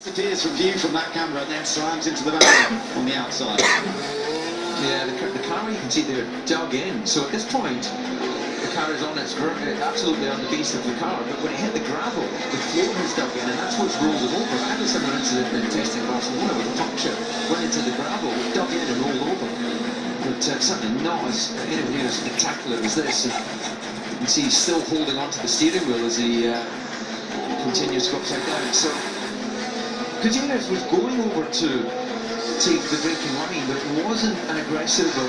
Appears from view from that camera and then slams into the back on the outside. Yeah, the car, you can see they're dug in. So at this point, the car is on its absolutely on the base of the car, but when it hit the gravel, the floor has dug in, and that's what's rolled it over. I had a similar incident in testing in Barcelona with a puncture, went into the gravel, dug in and rolled over. But certainly not as anywhere near as spectacular as this. And you can see he's still holding onto the steering wheel as he continues to go upside down. So Gutierrez was going over to take the braking line, but it wasn't an aggressive or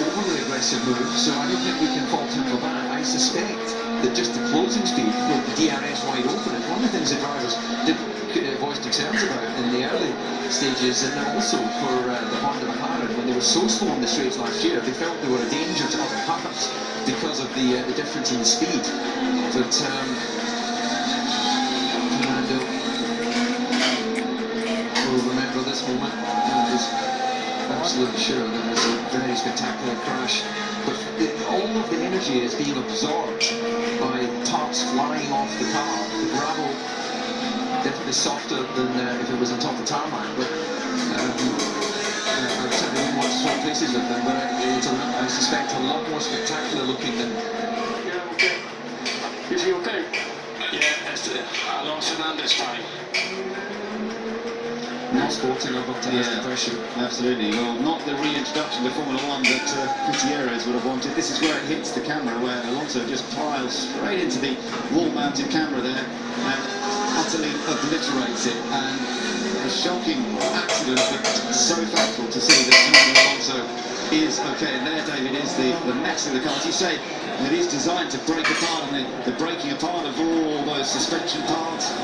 overly aggressive move, so I don't think we can fault him for that. I suspect that just the closing speed with the DRS wide open is one of the things the drivers did voice concerns about in the early stages, and then also for the Honda McLaren, when they were so slow on the straights last year, they felt they were a danger to other cars because of the difference in the speed. But Fernando will remember this moment. I was absolutely sure that it was a very spectacular crash. But all of the energy is being absorbed by parts flying off the car. The gravel definitely softer than if it was on top of the tarmac. But I certainly wouldn't want to swap places with them. But I suspect a lot more spectacular looking than. Yeah, okay. Is he okay? Yeah, that's Alonso Fernandez time. Not sporting up to this impression. Absolutely. Well, not the reintroduction to Formula One that Gutierrez would have wanted. This is where it hits the camera, where Alonso just piles straight into the wall-mounted camera there and utterly obliterates it. And a shocking accident, but so thankful to see that Fernando Alonso is okay. And there, David, is the mess of the car. As you say, it is designed to break apart, and the breaking apart of all those suspension parts.